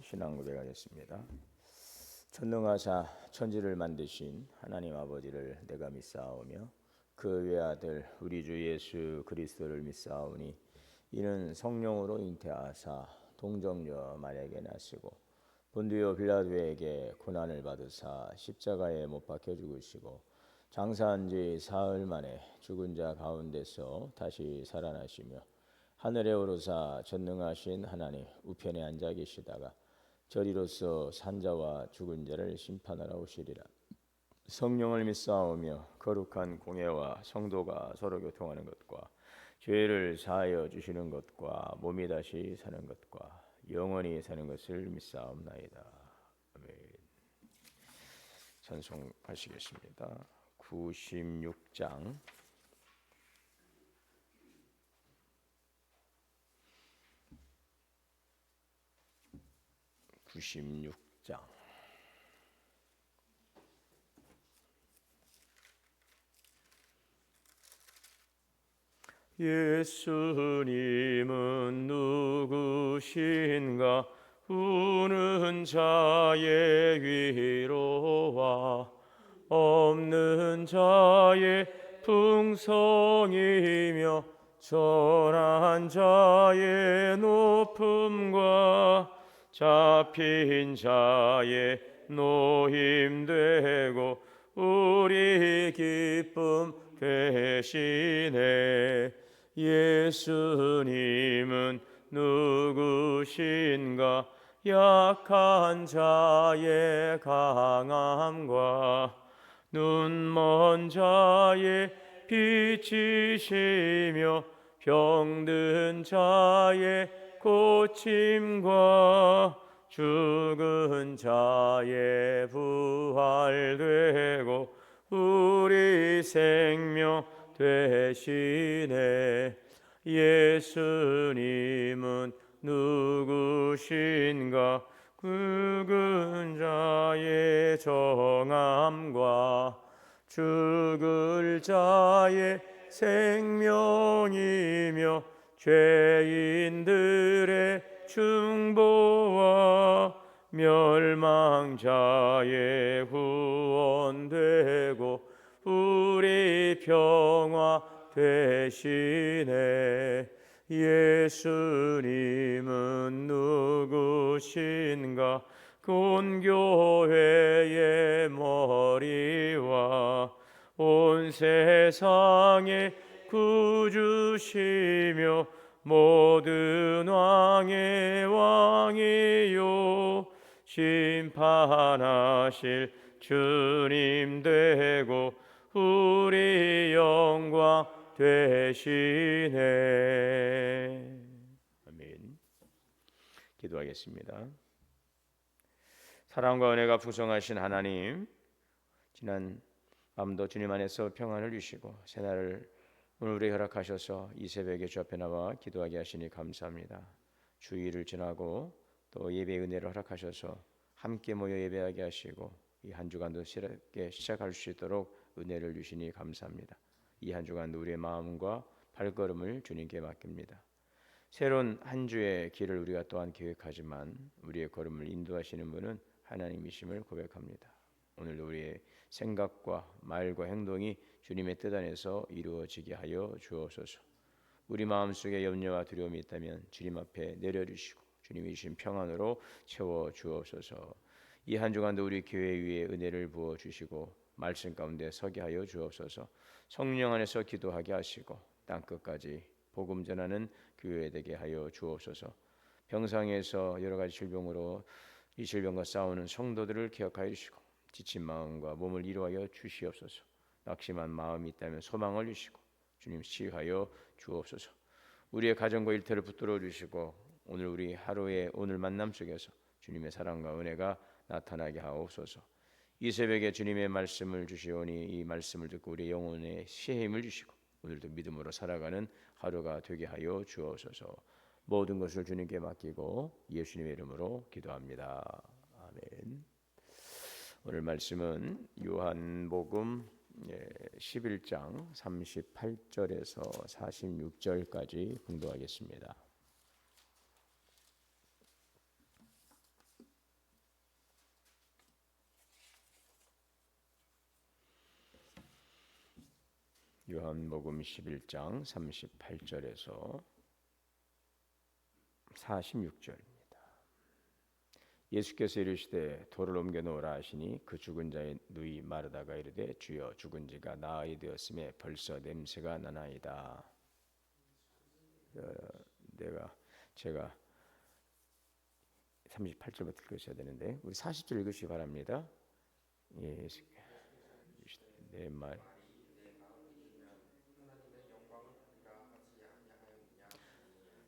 신앙 고백하겠습니다. 전능하사 천지를 만드신 하나님 아버지를 내가 믿사오며 그 외아들 우리 주 예수 그리스도를 믿사오니 이는 성령으로 잉태하사 동정녀 마리아에게 나시고 본디오 빌라도에게 고난을 받으사 십자가에 못 박혀 죽으시고 장사한 지 사흘 만에 죽은 자 가운데서 다시 살아나시며 하늘에 오르사 전능하신 하나님 우편에 앉아 계시다가 저리로서 산자와 죽은 자를 심판하러 오시리라. 성령을 믿사오며 거룩한 공예와 성도가 서로 교통하는 것과 죄를 사하여 주시는 것과 몸이 다시 사는 것과 영원히 사는 것을 믿사옵나이다. 아멘. 찬송하시겠습니다. 96장 96장 예수님은 누구신가 우는 자의 위로와 없는 자의 풍성이며 전한 자의 높음과 잡힌 자의 노임되고 우리 기쁨 되시네. 예수님은 누구신가 약한 자의 강함과 눈먼 자의 빛이시며 병든 자의 고침과 죽은 자의 부활되고 우리 생명 되시네. 예수님은 누구신가 죽은 자의 정함과 죽을 자의 생명이며 죄인들의 중보와 멸망자의 구원되고 우리 평화 되시네. 예수님은 누구신가 온 교회의 머리와 온 세상의 구주시며 모든 왕의 왕이요 심판하실 주님 되고 우리 영광 되시네. 아멘. 기도하겠습니다. 사랑과 은혜가 풍성하신 하나님, 지난 밤도 주님 안에서 평안을 주시고 새날을 오늘 우리 허락하셔서 이 새벽에 주 앞에 나와 기도하게 하시니 감사합니다. 주일을 지나고 또 예배의 은혜를 허락하셔서 함께 모여 예배하게 하시고 이 한 주간도 새롭게 시작할 수 있도록 은혜를 주시니 감사합니다. 이 한 주간도 우리의 마음과 발걸음을 주님께 맡깁니다. 새로운 한 주의 길을 우리가 또한 계획하지만 우리의 걸음을 인도하시는 분은 하나님이심을 고백합니다. 오늘도 우리의 생각과 말과 행동이 주님의 뜻 안에서 이루어지게 하여 주옵소서. 우리 마음속에 염려와 두려움이 있다면 주님 앞에 내려주시고 주님이 주신 평안으로 채워 주옵소서. 이 한 주간도 우리 교회 위에 은혜를 부어 주시고 말씀 가운데 서게 하여 주옵소서. 성령 안에서 기도하게 하시고 땅끝까지 복음 전하는 교회 되게 하여 주옵소서. 병상에서 여러 가지 질병으로 이 질병과 싸우는 성도들을 기억하여 주시고 지친 마음과 몸을 이루하여 주시옵소서. 낙심한 마음이 있다면 소망을 주시고 주님 치유하여 주옵소서. 우리의 가정과 일터를 붙들어 주시고 오늘 우리 하루의 오늘 만남 속에서 주님의 사랑과 은혜가 나타나게 하옵소서. 이 새벽에 주님의 말씀을 주시오니 이 말씀을 듣고 우리 영혼에 새 힘을 주시고 오늘도 믿음으로 살아가는 하루가 되게 하여 주옵소서. 모든 것을 주님께 맡기고 예수님의 이름으로 기도합니다. 아멘. 오늘 말씀은 요한복음 11장 38절에서 46절까지 봉독하겠습니다. 요한복음 11장 38절에서 46절입니다. 예수께서 이르시되 돌을 옮겨 놓으라 하시니 그 죽은 자의 누이 마르다가 이르되 주여 죽은 지가 나흘이 되었음에 벌써 냄새가 나나이다. 제가 38절부터 읽으셔야 되는데 우리 40절 읽으시기 바랍니다. 예, 내 말.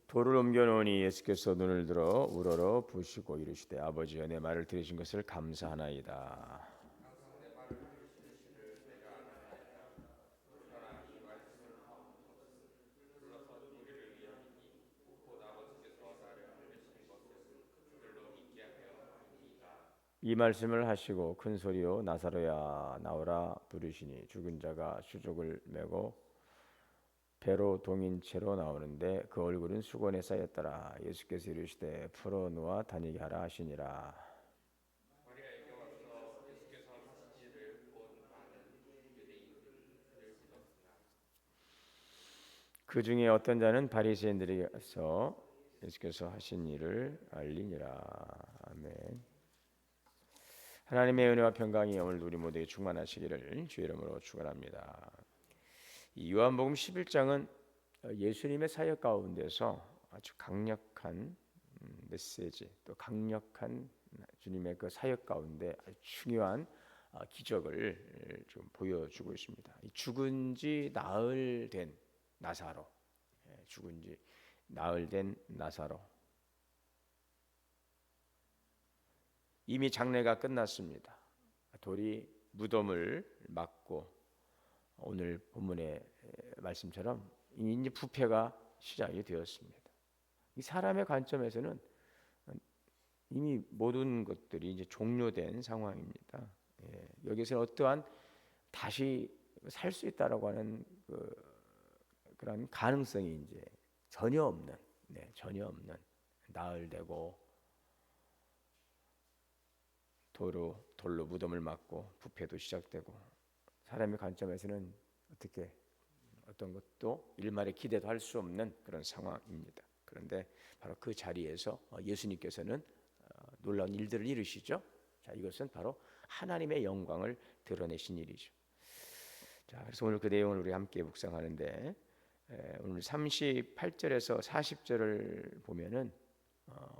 돌을 옮겨 놓으니 예수께서 눈을 들어 우러러 보시고 이르시되 아버지여 내 말을 들으신 것을 감사하나이다. 이 말씀을 하시고 큰 소리로 나사로야 나오라 부르시니 죽은 자가 수족을 메고 배로 동인 채로 나오는데 그 얼굴은 수건에 쌓였더라. 예수께서 이르시되 풀어 놓아 다니게 하라 하시니라. 그 중에 어떤 자는 바리새인들에게서 예수께서 하신 일을 알리니라. 아멘. 하나님의 은혜와 평강이 오늘 우리 모두에게 충만하시기를 주의 이름으로 축원합니다. 이 요한복음 11장은 예수님의 사역 가운데서 아주 강력한 메시지, 또 강력한 주님의 그 사역 가운데 아주 중요한 기적을 좀 보여주고 있습니다. 죽은 지 나흘 된 나사로, 죽은 지 나흘 된 나사로. 이미 장례가 끝났습니다. 돌이 무덤을 막고 오늘 본문의 말씀처럼 이제 부패가 시작이 되었습니다. 이 사람의 관점에서는 이미 모든 것들이 이제 종료된 상황입니다. 여기서 어떠한 다시 살 수 있다라고 하는 그런 가능성이 이제 전혀 없는, 전혀 없는 나흘 되고 돌로 무덤을 막고 부패도 시작되고 사람의 관점에서는 어떤 것도 일말의 기대도 할 수 없는 그런 상황입니다. 그런데 바로 그 자리에서 예수님께서는 놀라운 일들을 이루시죠. 자, 이것은 바로 하나님의 영광을 드러내신 일이죠. 자, 그래서 오늘 그 내용을 우리 함께 묵상하는데 오늘 38절에서 40절을 보면은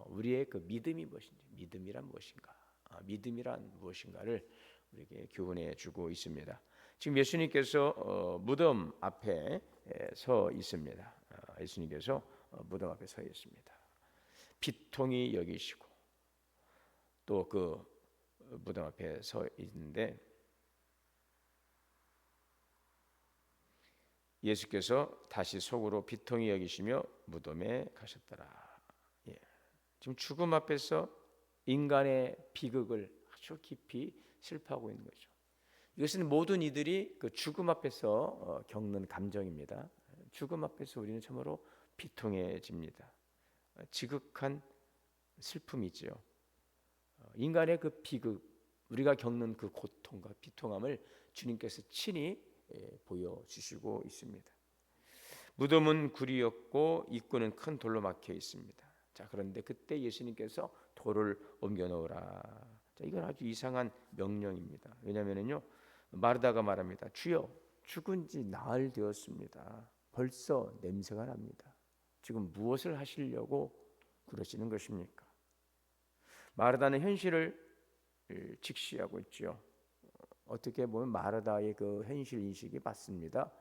우리의 그 믿음이 무엇인지, 믿음이란 무엇인가, 믿음이란 무엇인가를 우리에게 교훈해 주고 있습니다. 지금 예수님께서 무덤 앞에 서 있습니다. 예수님께서 무덤 앞에 서 있습니다. 비통히 여기시고 또 그 무덤 앞에 서 있는데 예수께서 다시 속으로 비통히 여기시며 무덤에 가셨더라. 지금 죽음 앞에서 인간의 비극을 아주 깊이 슬퍼하고 있는 거죠. 이것은 모든 이들이 그 죽음 앞에서 겪는 감정입니다. 죽음 앞에서 우리는 참으로 비통해집니다. 지극한 슬픔이지요. 인간의 그 비극, 우리가 겪는 그 고통과 비통함을 주님께서 친히 보여주시고 있습니다. 무덤은 굴이었고 입구는 큰 돌로 막혀 있습니다. 자, 그런데 그때 예수님께서 돌을 옮겨 놓으라. 자, 이건 아주 이상한 명령입니다. 왜냐하면요, 마르다가 말합니다. 주여, 죽은 지 나흘 되었습니다. 벌써 냄새가 납니다. 지금 무엇을 하시려고 그러시는 것입니까? 마르다는 현실을 직시하고 있죠. 어떻게 보면 마르다의 그 현실 인식이 맞습니다.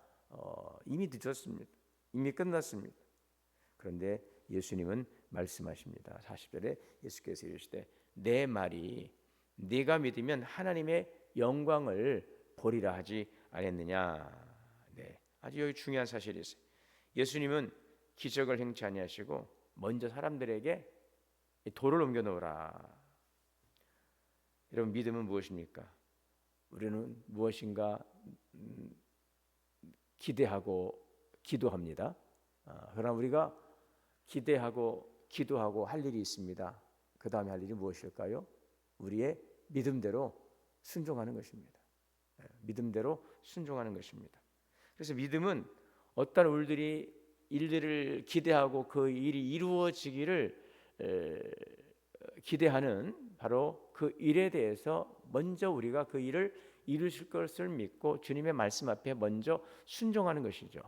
이미 늦었습니다. 이미 끝났습니다. 그런데 예수님은 말씀하십니다. 40절에 예수께서 이르시되 내 말이 네가 믿으면 하나님의 영광을 보리라 하지 않았느냐. 아주 여기 중요한 사실이 있어요. 예수님은 기적을 행치 아니하시고 먼저 사람들에게 돌을 옮겨 놓으라. 여러분, 믿음은 무엇입니까? 우리는 무엇인가 기대하고 기도합니다. 그러나 우리가 기대하고 기도하고 할 일이 있습니다. 그 다음에 할 일이 무엇일까요? 우리의 믿음대로 순종하는 것입니다. 믿음대로 순종하는 것입니다. 그래서 믿음은 어떤 일들을 기대하고 그 일이 이루어지기를 기대하는 바로 그 일에 대해서 먼저 우리가 그 일을 이루실 것을 믿고 주님의 말씀 앞에 먼저 순종하는 것이죠.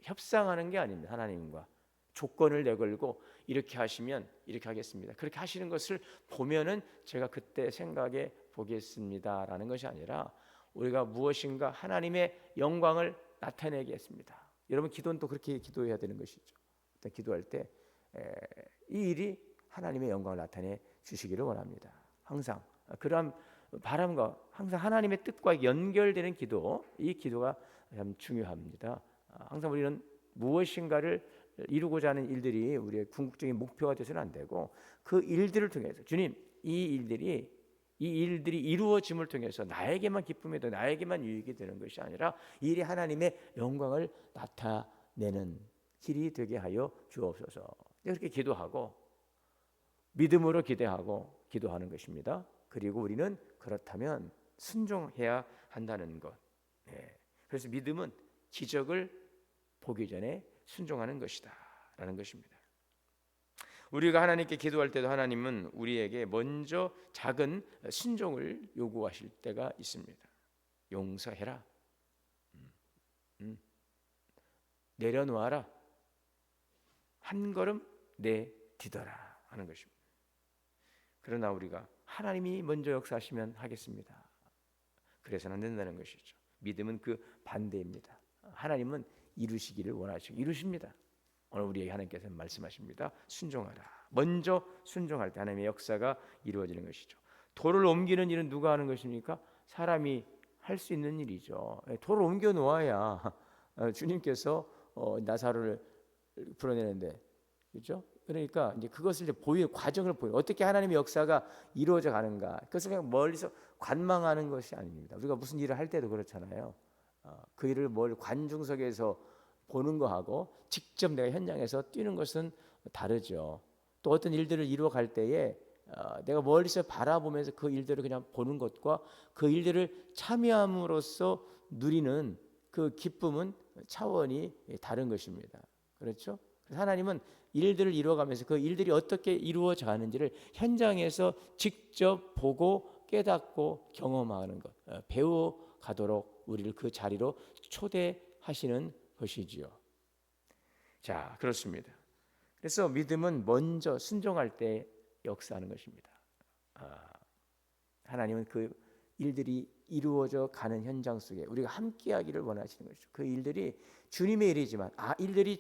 협상하는 게 아닙니다. 하나님과 조건을 내걸고 이렇게 하시면 이렇게 하겠습니다. 그렇게 하시는 것을 보면은 제가 그때 생각해 보겠습니다라는 것이 아니라 우리가 무엇인가 하나님의 영광을 나타내겠습니다. 여러분 기도는 또 그렇게 기도해야 되는 것이죠. 기도할 때 이 일이 하나님의 영광을 나타내 주시기를 원합니다. 항상 그러한 바람과 항상 하나님의 뜻과 연결되는 기도, 이 기도가 참 중요합니다. 항상 우리는 무엇인가를 이루고자 하는 일들이 우리의 궁극적인 목표가 되서는 안 되고 그 일들을 통해서 주님 이 일들이 이루어짐을 통해서 나에게만 기쁨이 되고 나에게만 유익이 되는 것이 아니라 이 일이 하나님의 영광을 나타내는 길이 되게 하여 주옵소서. 이렇게 기도하고 믿음으로 기대하고 기도하는 것입니다. 그리고 우리는 그렇다면 순종해야 한다는 것. 그래서 믿음은 기적을 보기 전에 순종하는 것이다 라는 것입니다. 우리가 하나님께 기도할 때도 하나님은 우리에게 먼저 작은 순종을 요구하실 때가 있습니다. 용서해라, 내려놓아라, 한 걸음 내디뎌라 하는 것입니다. 그러나 우리가 하나님이 먼저 역사하시면 하겠습니다. 그래서는 안 된다는 것이죠. 믿음은 그 반대입니다. 하나님은 이루시기를 원하시고 이루십니다. 오늘 우리에게 하나님께서 말씀하십니다. 순종하라. 먼저 순종할 때 하나님의 역사가 이루어지는 것이죠. 돌을 옮기는 일은 누가 하는 것입니까? 사람이 할 수 있는 일이죠. 돌을 옮겨 놓아야 주님께서 나사로를 풀어내는데, 그렇죠? 그러니까 이제 그것을 이제 과정을 보여 어떻게 하나님의 역사가 이루어져 가는가. 그것을 그냥 멀리서 관망하는 것이 아닙니다. 우리가 무슨 일을 할 때도 그렇잖아요. 그 일을 관중석에서 보는 거하고 직접 내가 현장에서 뛰는 것은 다르죠. 또 어떤 일들을 이루어 갈 때에 내가 멀리서 바라보면서 그 일들을 그냥 보는 것과 그 일들을 참여함으로써 누리는 그 기쁨은 차원이 다른 것입니다. 그렇죠? 하나님은 일들을 이루어가면서 그 일들이 어떻게 이루어져 가는지를 현장에서 직접 보고 깨닫고 경험하는 것, 배워가도록 우리를 그 자리로 초대하시는 것이지요. 자, 그렇습니다. 그래서 믿음은 먼저 순종할 때 역사하는 것입니다. 하나님은 그 일들이 이루어져 가는 현장 속에 우리가 함께하기를 원하시는 것이죠. 그 일들이 주님의 일이지만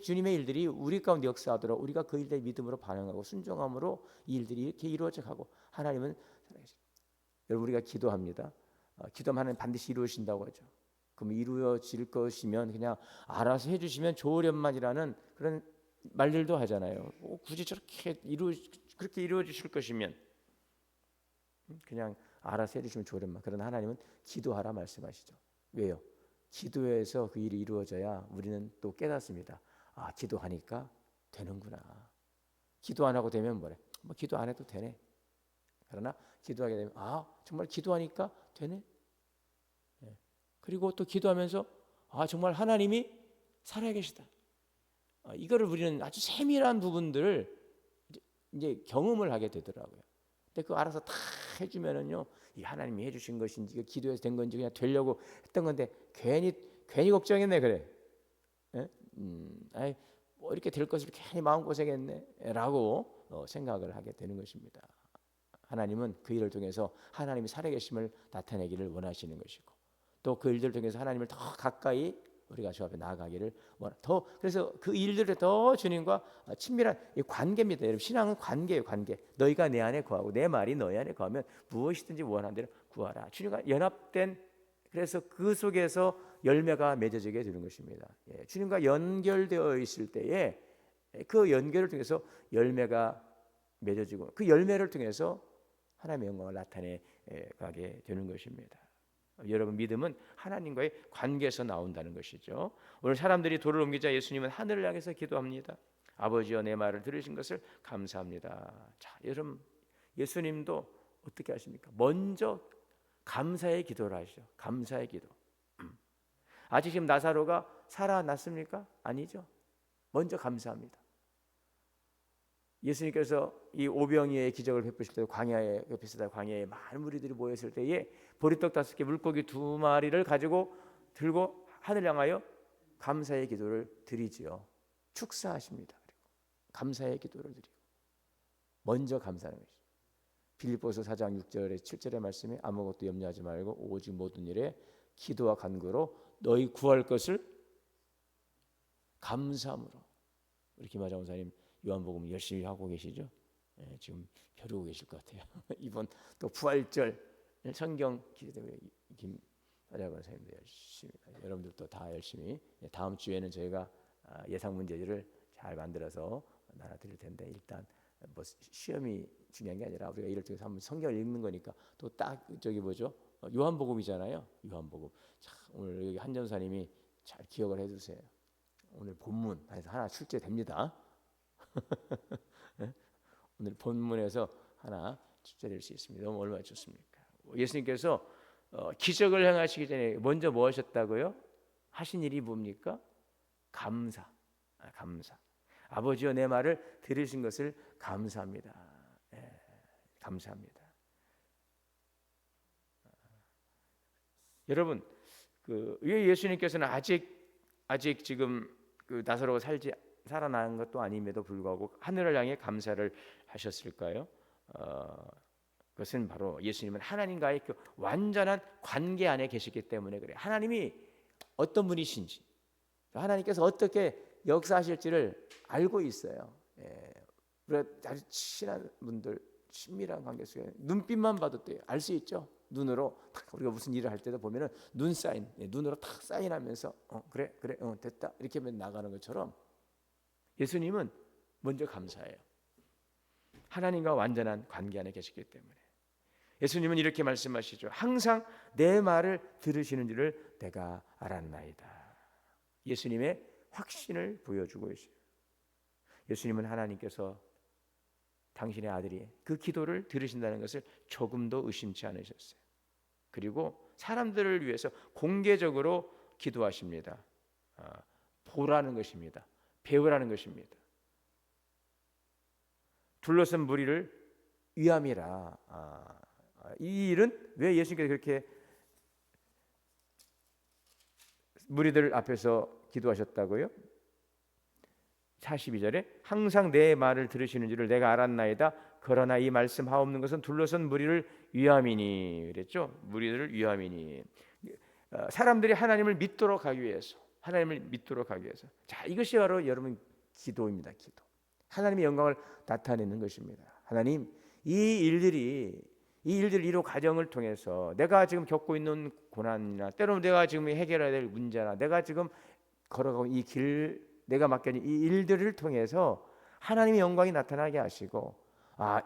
주님의 일들이 우리 가운데 역사하도록 우리가 그 일들에 믿음으로 반응하고 순종함으로 이 일들이 이렇게 이루어져 가고 하나님은 여러분 우리가 기도합니다. 기도하면 하나님 반드시 이루어진다고 하죠. 그럼 이루어질 것이면 그냥 알아서 해주시면 좋으련만이라는 그런 말들도 하잖아요. 굳이 그렇게 이루어 주실 것이면 그냥 알아서 해주시면 좋으련만. 그러나 하나님은 기도하라 말씀하시죠. 왜요? 기도해서 그 일이 이루어져야 우리는 또 깨닫습니다. 기도하니까 되는구나. 기도 안 하고 되면 뭐래? 기도 안 해도 되네. 그러나 기도하게 되면 정말 기도하니까 되네. 그리고 또 기도하면서 정말 하나님이 살아계시다. 이거를 우리는 아주 세밀한 부분들을 이제 경험을 하게 되더라고요. 근데 그거 알아서 다 해주면은요, 이 하나님이 해주신 것인지 기도해서 된 건지 그냥 되려고 했던 건데 괜히 걱정했네 그래. 뭐 이렇게 될 것을 괜히 마음고생했네라고 생각을 하게 되는 것입니다. 하나님은 그 일을 통해서 하나님이 살아계심을 나타내기를 원하시는 것이고 또 그 일들을 통해서 하나님을 더 가까이 우리가 주 앞에 나아가기를 그래서 그 일들을 더 주님과 친밀한 관계입니다. 여러분 신앙은 관계예요. 관계. 너희가 내 안에 거하고 내 말이 너희 안에 거하면 무엇이든지 원하는 대로 구하라. 주님과 연합된 그래서 그 속에서 열매가 맺어지게 되는 것입니다. 주님과 연결되어 있을 때에 그 연결을 통해서 열매가 맺어지고 그 열매를 통해서 하나님의 영광을 나타내가게 되는 것입니다. 여러분 믿음은 하나님과의 관계에서 나온다는 것이죠. 오늘 사람들이 돌을 옮기자 예수님은 하늘을 향해서 기도합니다. 아버지여 내 말을 들으신 것을 감사합니다. 자, 여러분 예수님도 어떻게 하십니까? 먼저 감사의 기도를 하시죠. 감사의 기도. 아직 지금 나사로가 살아났습니까? 아니죠. 먼저 감사합니다. 예수님께서 이 오병이의 기적을 베푸실 때 광야에 많은 무리들이 모였을 때에 보리떡 5개 물고기 2마리를 가지고 들고 하늘 향하여 감사의 기도를 드리지요. 축사하십니다. 그리고 감사의 기도를 드리고 먼저 감사하는 것이죠. 빌립보서 4장 6절에 7절의 말씀에 아무것도 염려하지 말고 오직 모든 일에 기도와 간구로 너희 구할 것을 감사함으로. 우리 김하정 원사님 요한복음 열심히 하고 계시죠? 네, 지금 펴르고 계실 것 같아요. 이번 또 부활절 성경 기도 때문에 김하정 원사님도 열심히, 여러분들도 다 열심히. 다음 주에는 저희가 예상 문제지를 잘 만들어서 나눠드릴 텐데 일단 뭐 시험이 중요한 게 아니라 우리가 이를 통해서 한번 성경을 읽는 거니까 또 딱 저기 뭐죠? 요한복음이잖아요. 요한복음. 자, 오늘 여기 한 전사님이 잘 기억을 해주세요. 오늘 본문 하나 출제됩니다. 오늘 본문에서 하나 출제될 수 있습니다. 너무 얼마나 좋습니까? 예수님께서 기적을 행하시기 전에 먼저 뭐 하셨다고요? 하신 일이 뭡니까? 감사. 아버지여 내 말을 들으신 것을 감사합니다. 감사합니다. 여러분, 왜 예수님께서는 아직 지금 그 나사로가 살아난 것도 아님에도 불구하고 하늘을 향해 감사를 하셨을까요? 그것은 바로 예수님은 하나님과의 그 완전한 관계 안에 계시기 때문에 그래요. 하나님이 어떤 분이신지, 하나님께서 어떻게 역사하실지를 알고 있어요. 우리가 아주 친한 분들, 친밀한 관계 속에 눈빛만 봐도 알 수 있죠. 눈으로 우리가 무슨 일을 할 때도 보면은 눈 사인, 눈으로 탁 사인하면서 그래 됐다 이렇게 하면 나가는 것처럼 예수님은 먼저 감사해요. 하나님과 완전한 관계 안에 계시기 때문에 예수님은 이렇게 말씀하시죠. 항상 내 말을 들으시는 줄을 내가 알았나이다. 예수님의 확신을 보여주고 있어요. 예수님은 하나님께서 당신의 아들이 그 기도를 들으신다는 것을 조금도 의심치 않으셨어요. 그리고 사람들을 위해서 공개적으로 기도하십니다. 보라는 것입니다. 배우라는 것입니다. 둘러선 무리를 위함이라. 이 일은 왜 예수님께서 그렇게 무리들 앞에서 기도하셨다고요? 42절에 항상 내 말을 들으시는 줄을 내가 알았나이다. 그러나 이 말씀 하옵는 것은 둘러선 무리를 위함이니. 그랬죠? 무리들을 위함이니. 사람들이 하나님을 믿도록 하기 위해서. 자, 이것이 바로 여러분 기도입니다. 기도. 하나님의 영광을 나타내는 것입니다. 하나님, 이 일들을 이루 과정을 통해서 내가 지금 겪고 있는 고난이나 때로는 내가 지금 해결해야 될 문제나 내가 지금 걸어가고 이 길, 내가 맡겨진 이 일들을 통해서 하나님의 영광이 나타나게 하시고,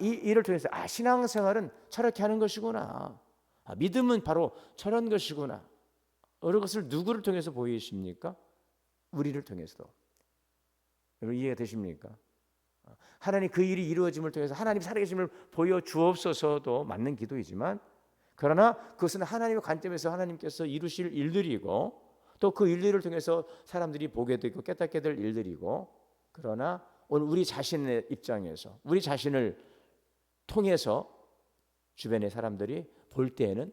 이 일을 통해서 신앙생활은 저렇게 하는 것이구나. 믿음은 바로 저런 것이구나. 어느 것을 누구를 통해서 보이십니까? 우리를 통해서도. 여러분 이해가 되십니까? 하나님 그 일이 이루어짐을 통해서 하나님 살아계심을 보여주옵소서도 맞는 기도이지만, 그러나 그것은 하나님의 관점에서 하나님께서 이루실 일들이고 또 그 일들을 통해서 사람들이 보게 되고 깨닫게 될 일들이고, 그러나 오늘 우리 자신의 입장에서 우리 자신을 통해서 주변의 사람들이 볼 때에는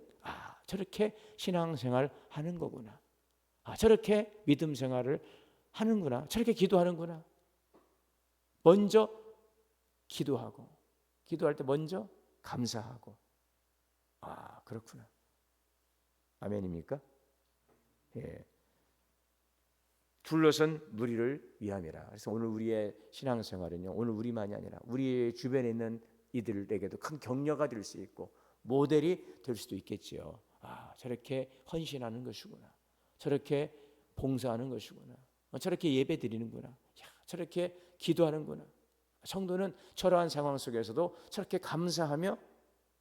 저렇게 신앙생활 하는 거구나. 저렇게 믿음 생활을 하는구나. 저렇게 기도하는구나. 먼저 기도하고, 기도할 때 먼저 감사하고. 그렇구나. 아멘입니까? 예. 둘러선 무리를 위함이라. 그래서 오늘 우리의 신앙생활은요, 오늘 우리만이 아니라 우리 주변에 있는 이들에게도 큰 격려가 될 수 있고 모델이 될 수도 있겠지요. 저렇게 헌신하는 것이구나. 저렇게 봉사하는 것이구나. 저렇게 예배 드리는구나. 저렇게 기도하는구나. 성도는 저러한 상황 속에서도 저렇게 감사하며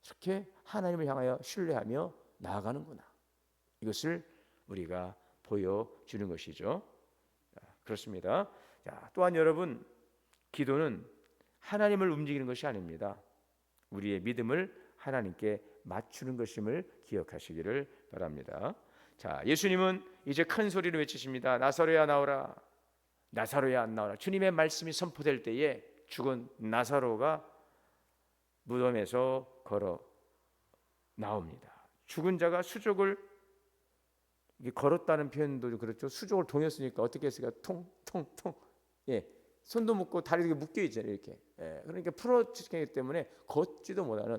저렇게 하나님을 향하여 신뢰하며 나아가는구나. 이것을 우리가 보여주는 것이죠. 그렇습니다. 또한 여러분, 기도는 하나님을 움직이는 것이 아닙니다. 우리의 믿음을 하나님께 맞추는 것임을 기억하시기를 바랍니다. 자, 예수님은 이제 큰 소리로 외치십니다. 나사로야 나오라. 나사로야 나오라. 주님의 말씀이 선포될 때에 죽은 나사로가 무덤에서 걸어 나옵니다. 죽은 자가 수족을 걸었다는 표현도 그렇죠. 수족을 동였으니까 어떻게 했을까? 통통통. 예, 손도 묶고 다리도 묶여 있잖아요. 이렇게. 예, 그러니까 풀어지기 때문에 걷지도 못하는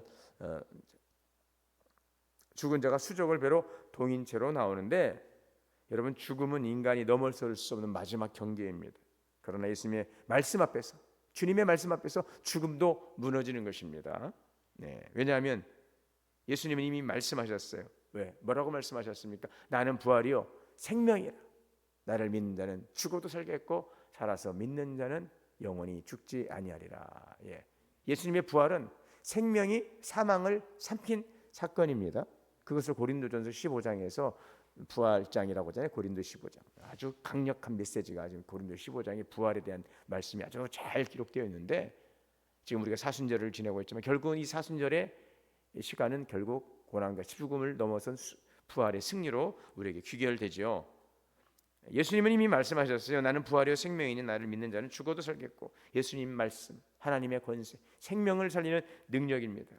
죽은 자가 수족을 배로 동인 채로 나오는데, 여러분, 죽음은 인간이 넘어설 수 없는 마지막 경계입니다. 그러나 예수님의 말씀 앞에서, 주님의 말씀 앞에서 죽음도 무너지는 것입니다. 네, 왜냐하면 예수님은 이미 말씀하셨어요. 왜? 뭐라고 말씀하셨습니까? 나는 부활이요 생명이라. 나를 믿는 자는 죽어도 살겠고 살아서 믿는 자는 영원히 죽지 아니하리라. 예. 예수님의 부활은 생명이 사망을 삼킨 사건입니다. 그것을 고린도전서 15장에서 부활장이라고 하잖아요. 고린도 15장. 아주 강력한 메시지가 지금 고린도 15장의 부활에 대한 말씀이 아주 잘 기록되어 있는데, 지금 우리가 사순절을 지내고 있지만 결국은 이 사순절의 시간은 결국 고난과 죽음을 넘어선 부활의 승리로 우리에게 귀결되지요. 예수님은 이미 말씀하셨어요. 나는 부활이요 생명이니 나를 믿는 자는 죽어도 살겠고. 예수님 말씀, 하나님의 권세, 생명을 살리는 능력입니다.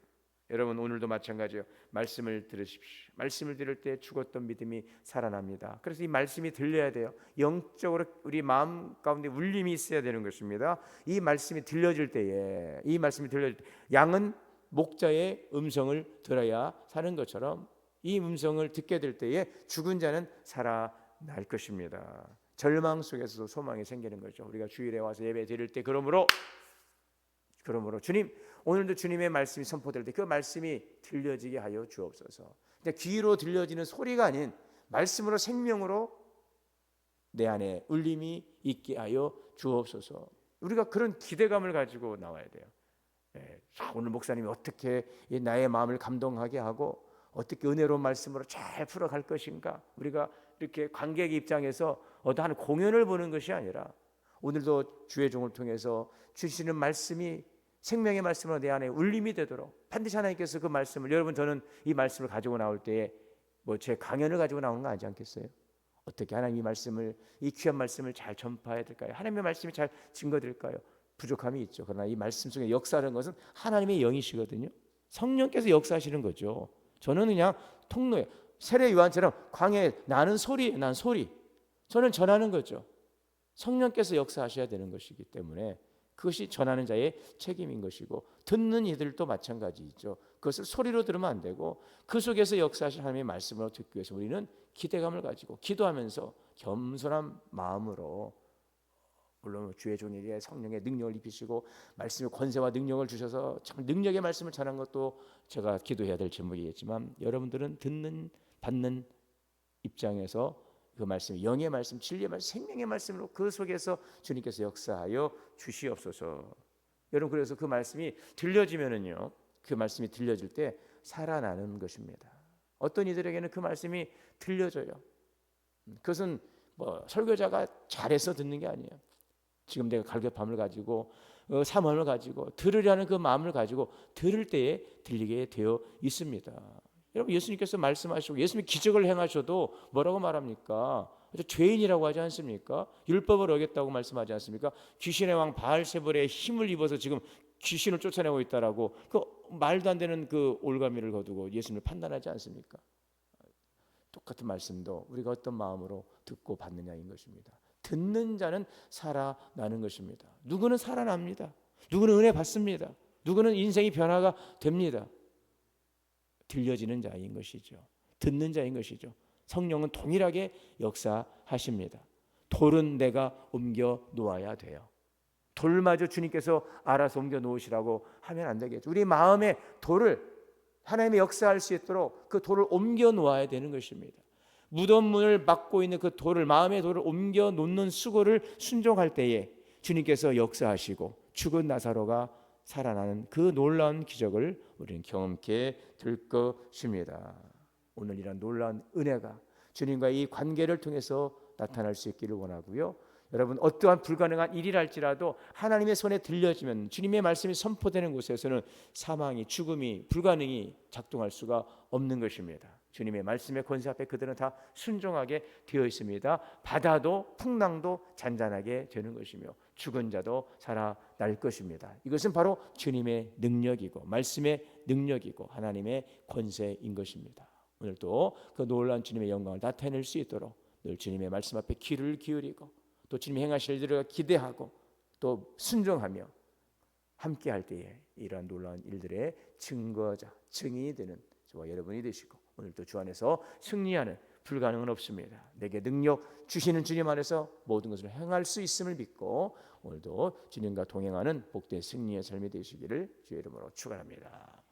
여러분, 오늘도 마찬가지예요. 말씀을 들으십시오. 말씀을 들을 때 죽었던 믿음이 살아납니다. 그래서 이 말씀이 들려야 돼요. 영적으로 우리 마음 가운데 울림이 있어야 되는 것입니다. 이 말씀이 들려질 때에, 양은 목자의 음성을 들어야 사는 것처럼 이 음성을 듣게 될 때에 죽은 자는 살아날 것입니다. 절망 속에서도 소망이 생기는 거죠. 우리가 주일에 와서 예배 드릴 때 그러므로 주님, 오늘도 주님의 말씀이 선포될 때 그 말씀이 들려지게 하여 주옵소서. 근데 귀로 들려지는 소리가 아닌 말씀으로, 생명으로 내 안에 울림이 있게 하여 주옵소서. 우리가 그런 기대감을 가지고 나와야 돼요. 오늘 목사님이 어떻게 나의 마음을 감동하게 하고 어떻게 은혜로운 말씀으로 잘 풀어갈 것인가. 우리가 이렇게 관객의 입장에서 어떠한 공연을 보는 것이 아니라 오늘도 주의 종을 통해서 주시는 말씀이 생명의 말씀으로 내 안에 울림이 되도록 반드시 하나님께서 그 말씀을, 여러분, 저는 이 말씀을 가지고 나올 때에 제 강연을 가지고 나오는 거 아니지 않겠어요? 어떻게 하나님의 말씀을, 이 귀한 말씀을 잘 전파해야 될까요? 하나님의 말씀이 잘 증거될까요? 부족함이 있죠. 그러나 이 말씀 속에 역사하는 것은 하나님의 영이시거든요. 성령께서 역사하시는 거죠. 저는 그냥 통로에 세례 요한처럼 광야에 나는 소리, 난 소리, 저는 전하는 거죠. 성령께서 역사하셔야 되는 것이기 때문에 그것이 전하는 자의 책임인 것이고, 듣는 이들도 마찬가지죠. 그것을 소리로 들으면 안 되고 그 속에서 역사하신 하나님의 말씀으로 듣기 위해서 우리는 기대감을 가지고 기도하면서 겸손한 마음으로, 물론 주의 종에게 성령의 능력을 입히시고 말씀의 권세와 능력을 주셔서 참 능력의 말씀을 전한 것도 제가 기도해야 될 제목이겠지만, 여러분들은 받는 입장에서 그 말씀, 영의 말씀, 진리의 말씀, 생명의 말씀으로 그 속에서 주님께서 역사하여 주시옵소서. 여러분, 그래서 그 말씀이 들려지면은요, 그 말씀이 들려질 때 살아나는 것입니다. 어떤 이들에게는 그 말씀이 들려져요. 그것은 설교자가 잘해서 듣는 게 아니에요. 지금 내가 갈급함을 가지고 사모함을 가지고 들으려는 그 마음을 가지고 들을 때에 들리게 되어 있습니다. 여러분, 예수님께서 말씀하시고 예수님이 기적을 행하셔도 뭐라고 말합니까? 죄인이라고 하지 않습니까? 율법을 어겼다고 말씀하지 않습니까? 귀신의 왕 바알세불의 힘을 입어서 지금 귀신을 쫓아내고 있다라고 그 말도 안 되는 그 올가미를 거두고 예수님을 판단하지 않습니까? 똑같은 말씀도 우리가 어떤 마음으로 듣고 받느냐인 것입니다. 듣는 자는 살아나는 것입니다. 누구는 살아납니다. 누구는 은혜 받습니다. 누구는 인생이 변화가 됩니다. 들려지는 자인 것이죠. 듣는 자인 것이죠. 성령은 동일하게 역사하십니다. 돌은 내가 옮겨 놓아야 돼요. 돌마저 주님께서 알아서 옮겨 놓으시라고 하면 안 되겠죠. 우리 마음의 돌을 하나님의 역사할 수 있도록 그 돌을 옮겨 놓아야 되는 것입니다. 무덤 문을 막고 있는 그 돌을, 마음의 돌을 옮겨 놓는 수고를 순종할 때에 주님께서 역사하시고 죽은 나사로가 살아나는 그 놀라운 기적을 우리는 경험케 될 것입니다. 오늘 이런 놀라운 은혜가 주님과 이 관계를 통해서 나타날 수 있기를 원하고요. 여러분, 어떠한 불가능한 일이랄지라도 하나님의 손에 들려지면, 주님의 말씀이 선포되는 곳에서는 사망이, 죽음이, 불가능이 작동할 수가 없는 것입니다. 주님의 말씀의 권세 앞에 그들은 다 순종하게 되어 있습니다. 바다도 풍랑도 잔잔하게 되는 것이며 죽은 자도 살아날 것입니다. 이것은 바로 주님의 능력이고 말씀의 능력이고 하나님의 권세인 것입니다. 오늘도 그 놀라운 주님의 영광을 나타낼 수 있도록 늘 주님의 말씀 앞에 귀를 기울이고 또 주님이 행하실 일을 기대하고 또 순종하며 함께할 때에 이러한 놀라운 일들의 증거자, 증인이 되는 저와 여러분이 되시고 오늘도 주 안에서 승리하는 불가능은 없습니다. 내게 능력 주시는 주님 안에서 모든 것을 행할 수 있음을 믿고 오늘도 주님과 동행하는 복된 승리의 삶이 되시기를 주의 이름으로 축원합니다.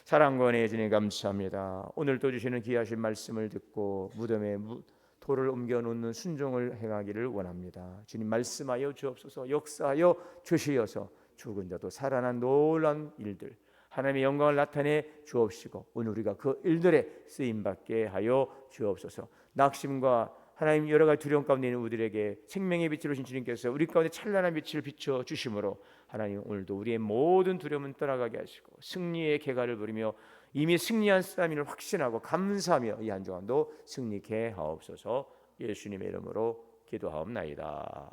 사랑과 은혜의 주님 감사합니다. 오늘도 주시는 귀하신 말씀을 듣고 무덤에 돌을 옮겨 놓는 순종을 행하기를 원합니다. 주님 말씀하여 주옵소서. 역사하여 주시어서 죽은 자도 살아난 놀라운 일들 하나님의 영광을 나타내 주옵시고 오늘 우리가 그 일들에 쓰임받게 하여 주옵소서. 낙심과 하나님 여러 가지 두려움 가운데 있는 우리에게 생명의 빛을 오신 주님께서 우리 가운데 찬란한 빛을 비춰 주심으로 하나님 오늘도 우리의 모든 두려움은 떠나가게 하시고 승리의 개가를 부리며 이미 승리한 싸움을 확신하고 감사하며 이 한 주간도 승리케 하옵소서. 예수님의 이름으로 기도하옵나이다.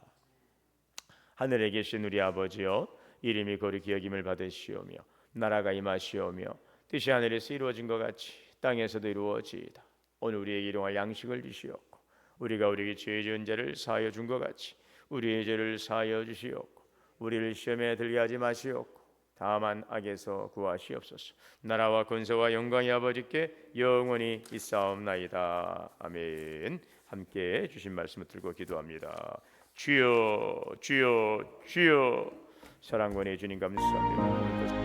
하늘에 계신 우리 아버지여 이름이 거룩히 여김을 받으시오며 나라가 임하시오며 뜻이 하늘에서 이루어진 것 같이 땅에서도 이루어지이다. 오늘 우리에게 일용할 양식을 주시옵고 우리가 우리에게 죄 지은 자를 사하여 준 것 같이 우리의 죄를 사하여 주시옵고 우리를 시험에 들게 하지 마시옵고 다만 악에서 구하시옵소서. 나라와 권세와 영광이 아버지께 영원히 있사옵나이다. 아멘. 함께 주신 말씀을 들고 기도합니다. 주여 주여 주여. 사랑과 은혜의 주님 감사합니다.